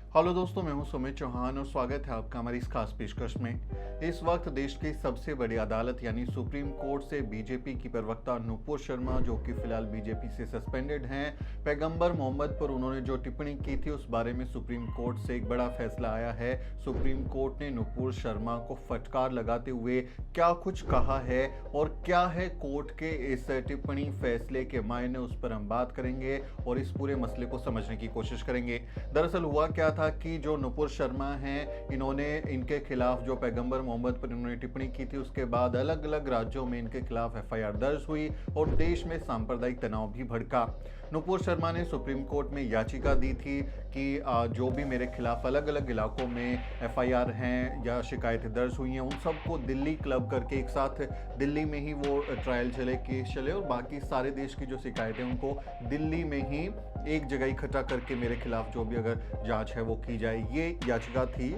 Hello दोस्तों, मैं हूं सुमित चौहान और स्वागत है आपका हमारी इस खास पेशकश में। इस वक्त देश की सबसे बड़ी अदालत यानी सुप्रीम कोर्ट से बीजेपी की प्रवक्ता नुपुर शर्मा, जो कि फिलहाल बीजेपी से सस्पेंडेड हैं, पैगंबर मोहम्मद पर उन्होंने जो टिप्पणी की थी उस बारे में सुप्रीम कोर्ट से एक बड़ा फैसला आया है। सुप्रीम कोर्ट ने नुपुर शर्मा को फटकार लगाते हुए क्या कुछ कहा है और क्या है कोर्ट के इस टिप्पणी फैसले के मायने, उस पर हम बात करेंगे और इस पूरे मसले को समझने की कोशिश करेंगे। दरअसल हुआ क्या था कि जो नुपुर शर्मा हैं, इन्होंने इनके खिलाफ जो पैगंबर मोहम्मद पर इन्होंने टिप्पणी की थी उसके बाद अलग अलग राज्यों में इनके खिलाफ एफआईआर दर्ज हुई और देश में सांप्रदायिक तनाव भी भड़का। नुपुर शर्मा ने सुप्रीम कोर्ट में याचिका दी थी कि जो भी मेरे खिलाफ अलग अलग इलाकों में एफआईआर हैं या शिकायतें दर्ज हुई हैं, उन सबको दिल्ली क्लब करके एक साथ दिल्ली में ही वो ट्रायल चले, केस चले और बाकी सारे देश की जो शिकायतें उनको दिल्ली में ही एक जगह इकट्ठा करके मेरे खिलाफ जो भी अगर जांच है वो की जाए। ये याचिका थी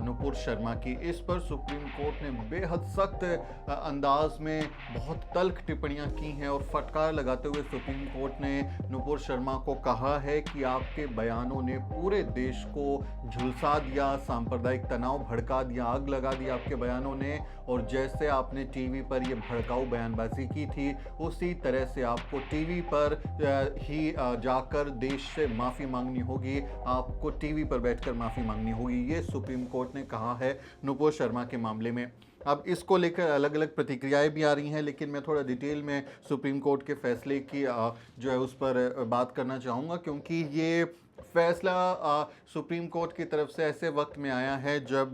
नुपुर शर्मा की। इस पर सुप्रीम कोर्ट ने बेहद सख्त अंदाज में बहुत तल्ख टिप्पणियां की हैं और फटकार लगाते हुए सुप्रीम कोर्ट ने नुपुर शर्मा को कहा है कि आपके बयानों ने पूरे देश को झुलसा दिया, सांप्रदायिक तनाव भड़का दिया, आग लगा दी आपके बयानों ने। और जैसे आपने टीवी पर ये भड़काऊ बयानबाजी की थी, उसी तरह से आपको टीवी पर ही जाकर देश से माफ़ी मांगनी होगी, आपको टीवी पर बैठकर माफ़ी मांगनी होगी। ये सुप्रीम कोर्ट ने कहा है नुपुर शर्मा के मामले में। अब इसको लेकर अलग अलग प्रतिक्रियाएं भी आ रही हैं, लेकिन मैं थोड़ा डिटेल में सुप्रीम कोर्ट के फैसले की जो है उस पर बात करना चाहूँगा, क्योंकि ये फैसला सुप्रीम कोर्ट की तरफ से ऐसे वक्त में आया है जब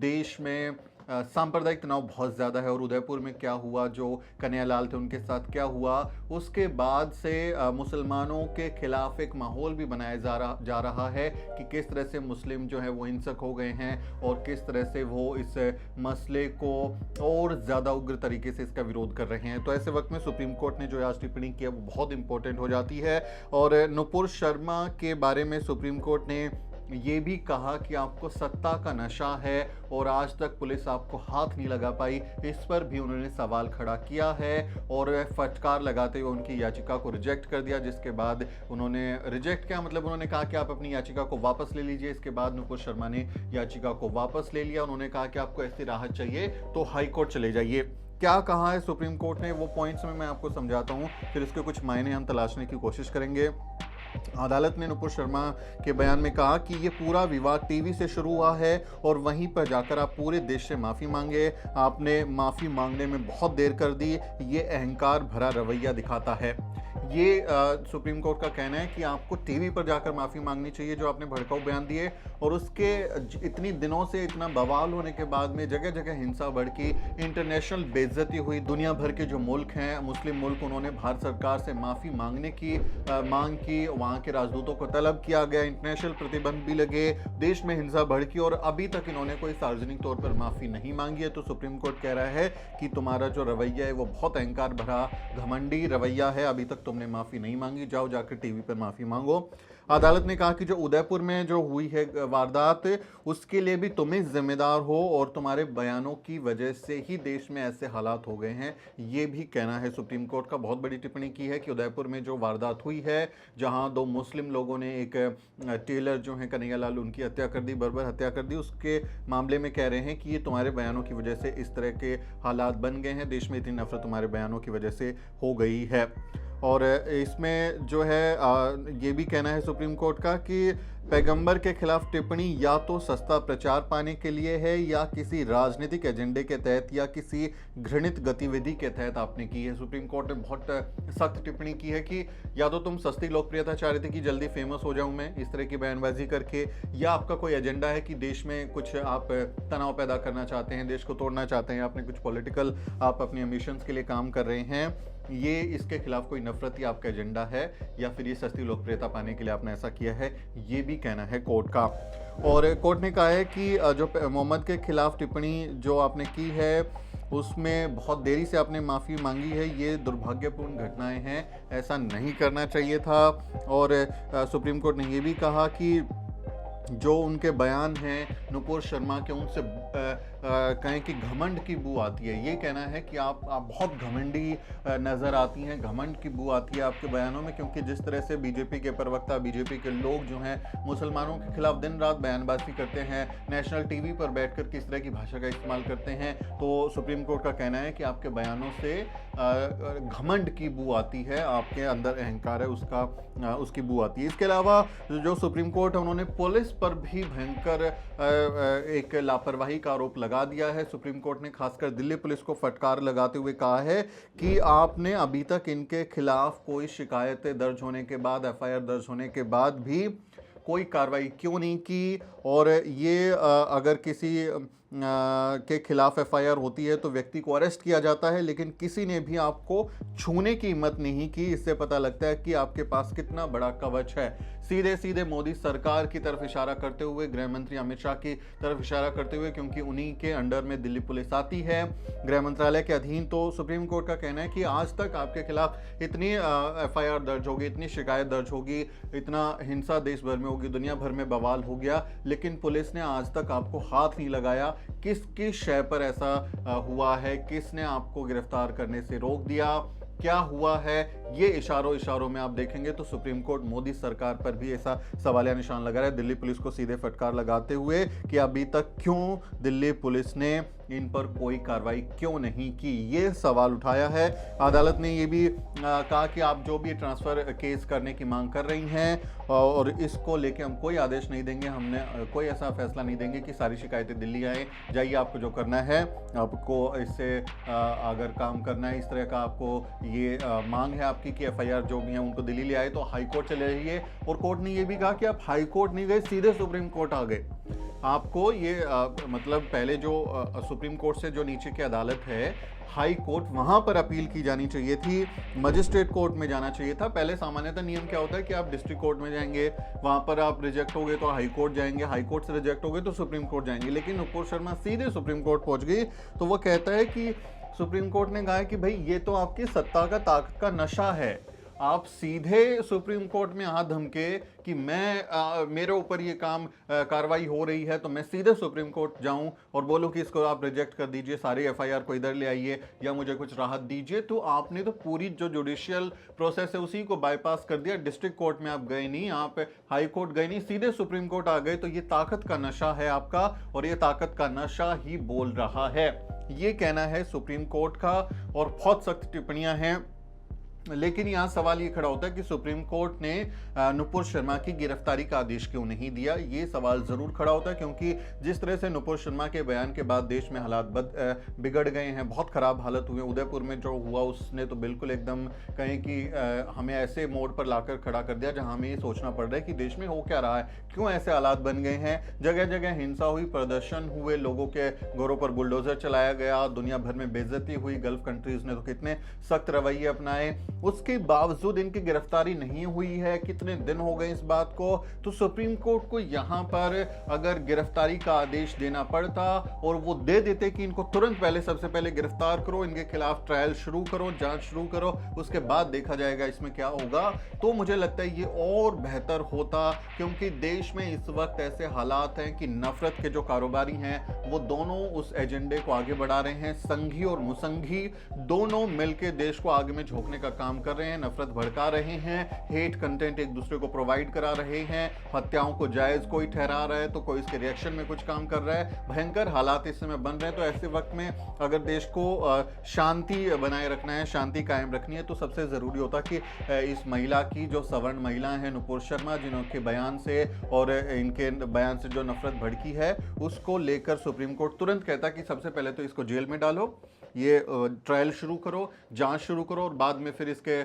देश में सांप्रदायिक तनाव बहुत ज़्यादा है। और उदयपुर में क्या हुआ, जो कन्हैयालाल थे उनके साथ क्या हुआ, उसके बाद से मुसलमानों के खिलाफ एक माहौल भी बनाया जा रहा है कि किस तरह से मुस्लिम जो है वो हिंसक हो गए हैं और किस तरह से वो इस मसले को और ज़्यादा उग्र तरीके से इसका विरोध कर रहे हैं। तो ऐसे वक्त में सुप्रीम कोर्ट ने जो आज टिप्पणी की है वो बहुत इंपॉर्टेंट हो जाती है। और नुपुर शर्मा के बारे में सुप्रीम कोर्ट ने ये भी कहा कि आपको सत्ता का नशा है और आज तक पुलिस आपको हाथ नहीं लगा पाई। इस पर भी उन्होंने सवाल खड़ा किया है और फटकार लगाते हुए उनकी याचिका को रिजेक्ट कर दिया, जिसके बाद उन्होंने रिजेक्ट किया मतलब उन्होंने कहा कि आप अपनी याचिका को वापस ले लीजिए। इसके बाद नुपुर शर्मा ने याचिका को वापस ले लिया। उन्होंने कहा कि आपको ऐसी राहत चाहिए तो हाई कोर्ट चले जाइए। क्या कहा है सुप्रीम कोर्ट ने, वो पॉइंट्स में मैं आपको समझाता हूँ, फिर इसके कुछ मायने हम तलाशने की कोशिश करेंगे। अदालत ने नुपुर शर्मा के बयान में कहा कि ये पूरा विवाद टीवी से शुरू हुआ है और वहीं पर जाकर आप पूरे देश से माफ़ी मांगे। आपने माफ़ी मांगने में बहुत देर कर दी, ये अहंकार भरा रवैया दिखाता है। ये सुप्रीम कोर्ट का कहना है कि आपको टीवी पर जाकर माफ़ी मांगनी चाहिए जो आपने भड़काऊ बयान दिए। और उसके इतनी दिनों से इतना बवाल होने के बाद में जगह जगह हिंसा भड़की, इंटरनेशनल बेइज्जती हुई। दुनिया भर के जो मुल्क हैं, मुस्लिम मुल्क, उन्होंने भारत सरकार से माफ़ी मांगने की मांग की, वहाँ के राजदूतों को तलब किया गया, इंटरनेशनल प्रतिबंध भी लगे, देश में हिंसा भड़की और अभी तक इन्होंने कोई सार्वजनिक तौर पर माफ़ी नहीं मांगी है। तो सुप्रीम कोर्ट कह रहा है कि तुम्हारा जो रवैया है वो बहुत अहंकार भरा, घमंडी रवैया है, अभी तक तुमने माफ़ी नहीं मांगी, जाओ जाकर टीवी पर माफ़ी मांगो। अदालत ने कहा कि जो उदयपुर में जो हुई है वारदात, उसके लिए भी तुम ही जिम्मेदार हो और तुम्हारे बयानों की वजह से ही देश में ऐसे हालात हो गए हैं। ये भी कहना है सुप्रीम कोर्ट का। बहुत बड़ी टिप्पणी की है कि उदयपुर में जो वारदात हुई है, जहां दो मुस्लिम लोगों ने एक टेलर जो है कन्हैयालाल, उनकी हत्या कर दी, बर्बर हत्या कर दी, उसके मामले में कह रहे हैं कि ये तुम्हारे बयानों की वजह से इस तरह के हालात बन गए हैं, देश में इतनी नफरत तुम्हारे बयानों की वजह से हो गई है। और इसमें जो है ये भी कहना है सुप्रीम कोर्ट का कि पैगंबर के खिलाफ टिप्पणी या तो सस्ता प्रचार पाने के लिए है या किसी राजनीतिक एजेंडे के तहत या किसी घृणित गतिविधि के तहत आपने की है। सुप्रीम कोर्ट ने बहुत सख्त टिप्पणी की है कि या तो तुम सस्ती लोकप्रियता चाह रहे थे कि जल्दी फेमस हो जाऊं मैं इस तरह की बयानबाजी करके, या आपका कोई एजेंडा है कि देश में कुछ आप तनाव पैदा करना चाहते हैं, देश को तोड़ना चाहते हैं, आपने कुछ पॉलिटिकल आप अपने एम्बिशंस के लिए काम कर रहे हैं, ये इसके खिलाफ कोई नफरत ही आपका एजेंडा है, या फिर ये सस्ती लोकप्रियता पाने के लिए आपने ऐसा किया है, ये भी कहना है कोर्ट का। और कोर्ट ने कहा है कि जो मोहम्मद के खिलाफ टिप्पणी जो आपने की है उसमें बहुत देरी से आपने माफ़ी मांगी है, ये दुर्भाग्यपूर्ण घटनाएं हैं, ऐसा नहीं करना चाहिए था। और सुप्रीम कोर्ट ने ये भी कहा कि जो उनके बयान हैं नुपुर शर्मा के उनसे कहें कि घमंड की बू आती है। ये कहना है कि आप बहुत घमंडी नज़र आती हैं, घमंड की बू आती है आपके बयानों में, क्योंकि जिस तरह से बीजेपी के प्रवक्ता, बीजेपी के लोग जो हैं मुसलमानों के खिलाफ दिन रात बयानबाजी करते हैं, नेशनल टीवी पर बैठकर किस तरह की भाषा का इस्तेमाल करते हैं, तो सुप्रीम कोर्ट का कहना है कि आपके बयानों से घमंड की बू आती है, आपके अंदर अहंकार है उसकी बू आती है। इसके अलावा जो सुप्रीम कोर्ट है उन्होंने पुलिस पर भी भयंकर एक लापरवाही का आरोप लगा दिया है। सुप्रीम कोर्ट ने खासकर दिल्ली पुलिस को फटकार लगाते हुए कहा है कि आपने अभी तक इनके खिलाफ कोई शिकायतें दर्ज होने के बाद, एफआईआर दर्ज होने के बाद भी कोई कार्रवाई क्यों नहीं की, और ये अगर किसी के खिलाफ एफआईआर होती है तो व्यक्ति को अरेस्ट किया जाता है, लेकिन किसी ने भी आपको छूने की हिम्मत नहीं की। इससे पता लगता है कि आपके पास कितना बड़ा कवच है। सीधे सीधे मोदी सरकार की तरफ इशारा करते हुए, गृह मंत्री अमित शाह की तरफ इशारा करते हुए, क्योंकि उन्हीं के अंडर में दिल्ली पुलिस आती है, गृह मंत्रालय के अधीन। तो सुप्रीम कोर्ट का कहना है कि आज तक आपके खिलाफ इतनी एफआईआर दर्ज होगी, इतनी शिकायत दर्ज होगी, इतना हिंसा देश भर में होगी, दुनिया भर में बवाल हो गया, लेकिन पुलिस ने आज तक आपको हाथ नहीं लगाया। किस शय पर ऐसा हुआ है? किसने आपको गिरफ्तार करने से रोक दिया? क्या हुआ है? ये इशारों में आप देखेंगे तो सुप्रीम कोर्ट मोदी सरकार पर भी ऐसा सवालिया निशान लगा रहा है, दिल्ली पुलिस को सीधे फटकार लगाते हुए कि अभी तक क्यों दिल्ली पुलिस ने इन पर कोई कार्रवाई क्यों नहीं की, ये सवाल उठाया है। अदालत ने ये भी कहा कि आप जो भी ट्रांसफर केस करने की मांग कर रही हैं और इसको लेके हम कोई आदेश नहीं देंगे, हमने कोई ऐसा फैसला नहीं देंगे कि सारी शिकायतें दिल्ली आए। जाइए, आपको जो करना है, आपको इससे अगर काम करना है, इस तरह का आपको ये मांग है आपकी कि एफआईआर जो भी है उनको दिल्ली ले आए, तो हाई कोर्ट चले जाइए। और कोर्ट ने ये भी कहा कि आप हाई कोर्ट नहीं गए, सीधे सुप्रीम कोर्ट आ गए। आपको ये मतलब पहले जो सुप्रीम कोर्ट से जो नीचे की अदालत है, हाई कोर्ट, वहां पर अपील की जानी चाहिए थी, मजिस्ट्रेट कोर्ट में जाना चाहिए था। पहले सामान्यतः नियम क्या होता है कि आप डिस्ट्रिक्ट कोर्ट में जाएंगे, वहां पर आप रिजेक्ट हो गए तो हाई कोर्ट जाएंगे, हाई कोर्ट से रिजेक्ट हो गए तो सुप्रीम कोर्ट जाएंगे। लेकिन नुपुर शर्मा सीधे सुप्रीम कोर्ट पहुंच गई। तो वो कहता है कि सुप्रीम कोर्ट ने कहा है कि भाई ये तो आपकी सत्ता का, ताकत का नशा है। आप सीधे सुप्रीम कोर्ट में हाथ धमके कि मेरे ऊपर ये कार्रवाई हो रही है, तो मैं सीधे सुप्रीम कोर्ट जाऊं और बोलूं कि इसको आप रिजेक्ट कर दीजिए, सारी एफआईआर को इधर ले आइए या मुझे कुछ राहत दीजिए। तो आपने तो पूरी जो जुडिशियल प्रोसेस है उसी को बाईपास कर दिया। डिस्ट्रिक्ट कोर्ट में आप गए नहीं, आप हाई कोर्ट गए नहीं, सीधे सुप्रीम कोर्ट आ गए। तो ये ताकत का नशा है आपका, और ये ताकत का नशा ही बोल रहा है, ये कहना है सुप्रीम कोर्ट का। और बहुत सख्त टिप्पणियां हैं, लेकिन यहाँ सवाल ये खड़ा होता है कि सुप्रीम कोर्ट ने नुपुर शर्मा की गिरफ्तारी का आदेश क्यों नहीं दिया। ये सवाल जरूर खड़ा होता है, क्योंकि जिस तरह से नुपुर शर्मा के बयान के बाद देश में हालात बिगड़ गए हैं, बहुत खराब हालत हुए। उदयपुर में जो हुआ उसने तो बिल्कुल एकदम कहें कि हमें ऐसे मोड़ पर लाकर खड़ा कर दिया जहां हमें ये सोचना पड़ रहा है कि देश में हो क्या रहा है, क्यों ऐसे हालात बन गए हैं। जगह जगह हिंसा हुई, प्रदर्शन हुए, लोगों के घरों पर बुलडोजर चलाया गया, दुनिया भर में बेइज्जती हुई, गल्फ कंट्रीज ने तो कितने सख्त रवैये अपनाए, उसके बावजूद इनकी गिरफ्तारी नहीं हुई है। कितने दिन हो गए इस बात को। तो सुप्रीम कोर्ट को यहां पर अगर गिरफ्तारी का आदेश देना पड़ता और वो दे देते कि इनको तुरंत पहले, सबसे पहले गिरफ्तार करो, इनके खिलाफ ट्रायल शुरू करो, जांच शुरू करो, उसके बाद देखा जाएगा इसमें क्या होगा, तो मुझे लगता है ये और बेहतर होता। क्योंकि देश में इस वक्त ऐसे हालात हैं कि नफरत के जो कारोबारी हैं वो दोनों उस एजेंडे को आगे बढ़ा रहे हैं। संघी और मुसंघी दोनों मिलकर देश को आगे में झोंकने का काम कर रहे हैं, नफरत भड़का रहे हैं, हेट कंटेंट एक दूसरे को प्रोवाइड करा रहे हैं, हत्याओं को जायज कोई ठहरा रहा है तो कोई इसके रिएक्शन में कुछ काम कर रहा है। भयंकर हालात इस समय बन रहे हैं। तो ऐसे वक्त में अगर देश को शांति बनाए रखना है, शांति कायम रखनी है, तो सबसे जरूरी होता कि इस महिला की, जो सवर्ण महिला है नुपुर शर्मा, जिनके बयान से और इनके बयान से जो नफरत भड़की है, उसको लेकर सुप्रीम कोर्ट तुरंत कहता कि सबसे पहले तो इसको जेल में डालो, ये ट्रायल शुरू करो, जांच शुरू करो, और बाद में फिर इसके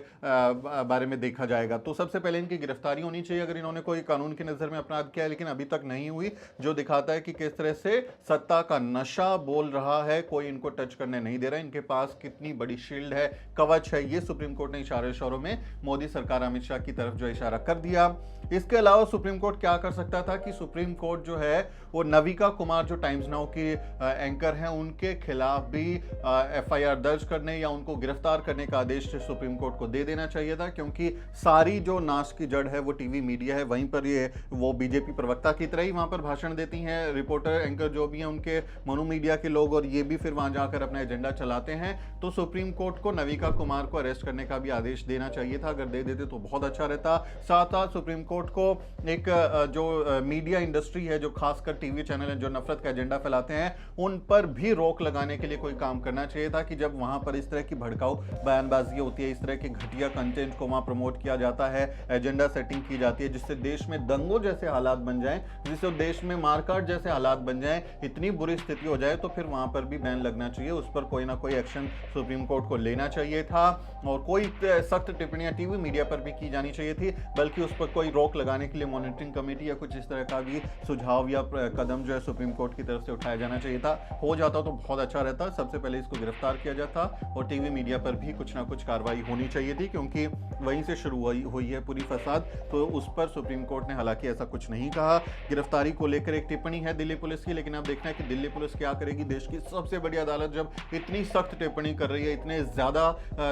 बारे में देखा जाएगा। तो सबसे पहले इनकी गिरफ्तारी होनी चाहिए अगर इन्होंने कोई कानून की नज़र में अपराध किया है, लेकिन अभी तक नहीं हुई, जो दिखाता है कि किस तरह से सत्ता का नशा बोल रहा है, कोई इनको टच करने नहीं दे रहा है। इनके पास कितनी बड़ी शील्ड है, कवच है, ये सुप्रीम कोर्ट ने इशारों में मोदी सरकार, अमित शाह की तरफ जो इशारा कर दिया। इसके अलावा सुप्रीम कोर्ट क्या कर सकता था कि सुप्रीम कोर्ट जो है वो नविका कुमार जो टाइम्स नाउ की एंकर हैं उनके खिलाफ भी एफआईआर दर्ज करने या उनको गिरफ्तार करने का आदेश सुप्रीम कोर्ट को दे देना चाहिए था, क्योंकि सारी जो नाश की जड़ है वो टीवी मीडिया है। वहीं पर ये वो बीजेपी प्रवक्ता की तरह ही वहां पर भाषण देती हैं, रिपोर्टर एंकर जो भी हैं उनके मनु मीडिया के लोग, और ये भी फिर वहां जाकर अपना एजेंडा चलाते हैं। तो सुप्रीम कोर्ट को नविका कुमार को अरेस्ट करने का भी आदेश देना चाहिए था। अगर दे देते तो बहुत अच्छा रहता। साथ साथ सुप्रीम कोर्ट को एक जो मीडिया इंडस्ट्री है, जो खासकर टीवी चैनल है जो नफरत का एजेंडा फैलाते हैं, उन पर भी रोक लगाने के लिए कोई काम करना चाहिए था कि जब वहां पर इस तरह की भड़काऊ बयानबाजी होती है, इस तरह के घटिया कंटेंट को वहां प्रमोट किया जाता है, एजेंडा सेटिंग की जाती है, जिससे देश में दंगों जैसे हालात बन जाएं, जिससे देश में मारकाट जैसे हालात बन जाएं, इतनी बुरी स्थिति हो जाए, तो फिर वहां पर भी बैन लगना चाहिए। उस पर कोई ना कोई एक्शन सुप्रीम कोर्ट को लेना चाहिए था और कोई सख्त टिप्पणियां टीवी मीडिया पर भी की जानी चाहिए थी, बल्कि उस पर कोई रोक लगाने के लिए मॉनिटरिंग कमेटी या कुछ इस तरह का भी सुझाव या कदम जो है सुप्रीम कोर्ट की तरफ से उठाया जाना चाहिए था। हो जाता तो बहुत अच्छा रहता। सबसे पहले इसको गिरफ्तार किया जाता और टीवी मीडिया पर भी कुछ ना कुछ कार्रवाई होनी चाहिए थी, क्योंकि वहीं से शुरू हुई है पूरी फसाद। तो उस पर सुप्रीम कोर्ट ने हालांकि ऐसा कुछ नहीं कहा। गिरफ्तारी को लेकर एक टिप्पणी है दिल्ली पुलिस की, लेकिन अब देखना है कि दिल्ली पुलिस क्या करेगी। देश की सबसे बड़ी अदालत जब इतनी सख्त टिप्पणी कर रही है, इतने ज्यादा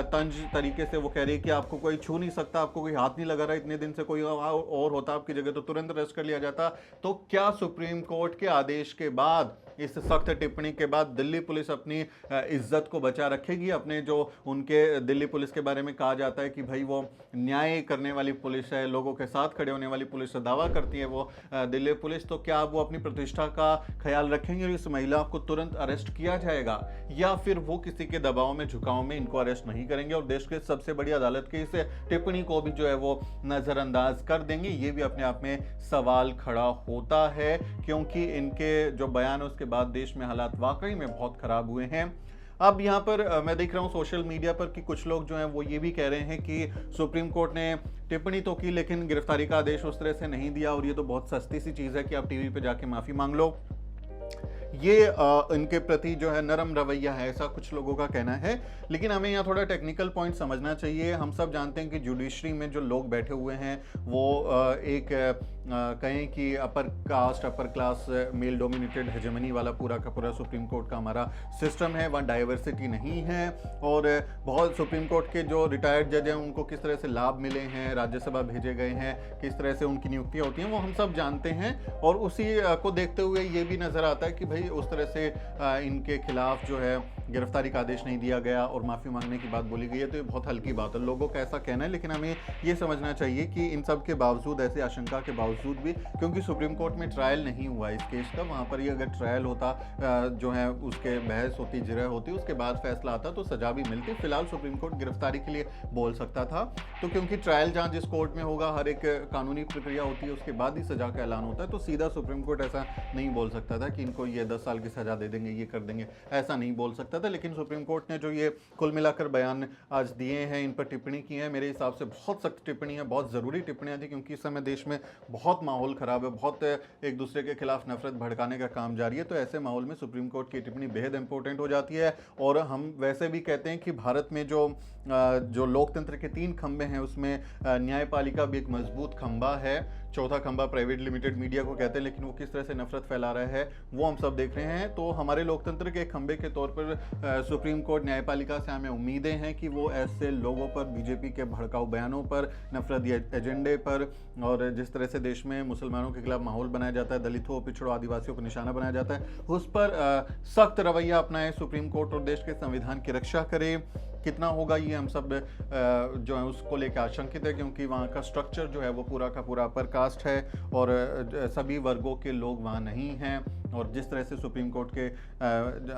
तंज तरीके से वो कह रही है कि आपको कोई छू नहीं सकता, आपको कोई हाथ नहीं लगा रहा, इतने दिन से कोई और होता आपकी जगह तो तुरंत अरेस्ट कर लिया जाता, तो क्या सुप्रीम कोर्ट के आदेश के बाद, इस सख्त टिप्पणी के बाद दिल्ली पुलिस अपनी इज्जत को बचा रखेगी? अपने जो उनके दिल्ली पुलिस के बारे में कहा जाता है कि भाई वो न्याय करने वाली पुलिस है, लोगों के साथ खड़े होने वाली पुलिस से दावा करती है वो दिल्ली पुलिस, तो क्या वो अपनी प्रतिष्ठा का ख्याल रखेंगे और इस महिला को तुरंत अरेस्ट किया जाएगा, या फिर वो किसी के दबाव में झुकाव में इनको अरेस्ट नहीं करेंगे और देश के सबसे बड़ी अदालत की इस टिप्पणी को भी जो है वो नजरअंदाज कर देंगे? ये भी अपने आप में सवाल खड़ा होता है, क्योंकि इनके जो बयान है उसके बाद देश में हालात वाकई में बहुत खराब हुए हैं। अब यहाँ पर मैं देख रहा हूँ सोशल मीडिया पर कि कुछ लोग जो हैं वो ये भी कह रहे हैं कि सुप्रीम कोर्ट ने टिप्पणी तो की लेकिन गिरफ्तारी का आदेश उस तरह से नहीं दिया और ये तो बहुत सस्ती सी चीज़ है कि आप टीवी पे जाके माफ़ी मांग लो। ये इनके प्रति जो है नरम रवैया है, ऐसा कुछ लोगों का कहना है। लेकिन हमें यहाँ थोड़ा टेक्निकल पॉइंट समझना चाहिए। हम सब जानते हैं कि जुडिशरी में जो लोग बैठे हुए हैं वो एक कहें कि upper caste upper class male dominated hegemony वाला पूरा का पूरा सुप्रीम कोर्ट का हमारा सिस्टम है, वहाँ डाइवर्सिटी नहीं है। और बहुत सुप्रीम कोर्ट के जो रिटायर्ड जज हैं उनको किस तरह से लाभ मिले हैं, राज्यसभा भेजे गए हैं, किस तरह से उनकी नियुक्तियाँ होती हैं, वो हम सब जानते हैं। और उसी को देखते हुए ये भी नज़र आता है कि भाई उस तरह से इनके खिलाफ जो है गिरफ्तारी का आदेश नहीं दिया गया और माफ़ी मांगने की बात बोली गई है, तो ये बहुत हल्की बात है, लोगों का ऐसा कहना है। लेकिन हमें ये समझना चाहिए कि इन सब के बावजूद, ऐसे आशंका के बावजूद भी, क्योंकि सुप्रीम कोर्ट में ट्रायल नहीं हुआ इस केस का, वहाँ पर ये अगर ट्रायल होता जो है उसके बहस होती, जिरह होती, उसके बाद फैसला आता तो सजा भी मिलती। फिलहाल सुप्रीम कोर्ट गिरफ्तारी के लिए बोल सकता था, तो क्योंकि ट्रायल जहाँ जिस कोर्ट में होगा हर एक कानूनी प्रक्रिया होती है, उसके बाद ही सजा का ऐलान होता है, तो सीधा सुप्रीम कोर्ट ऐसा नहीं बोल सकता था कि इनको ये 10 साल की सजा दे देंगे, ये कर देंगे, ऐसा नहीं बोल सकता था। लेकिन सुप्रीम कोर्ट ने जो ये कुल मिलाकर बयान आज दिए हैं, इन पर टिप्पणी की है, मेरे हिसाब से बहुत सख्त टिप्पणी है, बहुत ज़रूरी टिप्पणियाँ थी, क्योंकि इस समय देश में बहुत माहौल ख़राब है, बहुत एक दूसरे के खिलाफ नफरत भड़काने का काम जारी है। तो ऐसे माहौल में सुप्रीम कोर्ट की टिप्पणी बेहद इंपॉर्टेंट हो जाती है। और हम वैसे भी कहते हैं कि भारत में जो लोकतंत्र के 3 खंबे हैं उसमें न्यायपालिका भी एक मजबूत खंबा है। चौथा खंबा प्राइवेट लिमिटेड मीडिया को कहते हैं, लेकिन वो किस तरह से नफरत फैला रहा है वो हम सब देख रहे हैं। तो हमारे लोकतंत्र के खंबे के तौर पर सुप्रीम कोर्ट न्यायपालिका से हमें उम्मीदें हैं कि वो ऐसे लोगों पर, बीजेपी के भड़काऊ बयानों पर, नफरत एजेंडे पर, और जिस तरह से देश में मुसलमानों के खिलाफ माहौल बनाया जाता है, दलितों, पिछड़ों, आदिवासियों को निशाना बनाया जाता है, उस पर सख्त रवैया अपनाए सुप्रीम कोर्ट और देश के संविधान की रक्षा करे। कितना होगा ये हम सब जो है उसको लेकर आशंकित है, क्योंकि वहाँ का स्ट्रक्चर जो है वो पूरा का पूरा अपर कास्ट है और सभी वर्गों के लोग वहाँ नहीं हैं। और जिस तरह से सुप्रीम कोर्ट के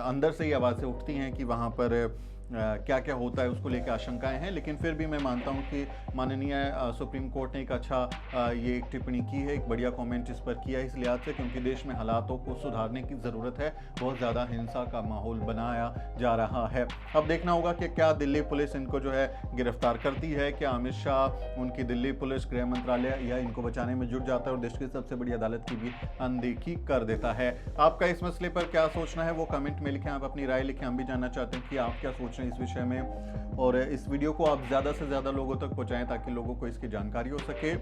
अंदर से ही आवाज़ें उठती हैं कि वहाँ पर क्या क्या होता है, उसको लेकर आशंकाएं हैं। लेकिन फिर भी मैं मानता हूं कि माननीय सुप्रीम कोर्ट ने एक अच्छा ये एक टिप्पणी की है, एक बढ़िया कमेंट इस पर किया है इस लिहाज से, क्योंकि देश में हालातों को सुधारने की ज़रूरत है। बहुत ज़्यादा हिंसा का माहौल बनाया जा रहा है। अब देखना होगा कि क्या दिल्ली पुलिस इनको जो है गिरफ्तार करती है, क्या अमित शाह, उनकी दिल्ली पुलिस, गृह मंत्रालय या इनको बचाने में जुट जाता है और देश की सबसे बड़ी अदालत की भी अनदेखी कर देता है। आपका इस मसले पर क्या सोचना है वो कमेंट में लिखें, आप अपनी राय लिखें, हम भी जानना चाहते हैं कि आप क्या सोचते सोच रहे हैं इस विषय में, और इस वीडियो को आप ज़्यादा से ज़्यादा लोगों तक पहुँचाएँ ताकि लोगों को इसकी जानकारी हो सके।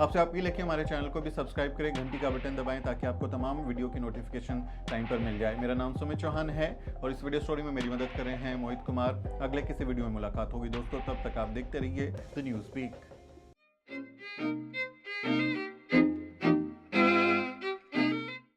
आपसे अपील है कि हमारे चैनल को भी सब्सक्राइब करें, घंटी का बटन दबाएं ताकि आपको तमाम वीडियो की नोटिफिकेशन टाइम पर मिल जाए। मेरा नाम सुमित चौहान है और इस वीडियो स्टोरी में मेरी मदद कर रहे हैं मोहित कुमार। अगले किसी वीडियो में मुलाकात होगी दोस्तों, तब तक आप देखते रहिए द न्यूज़ स्पीक।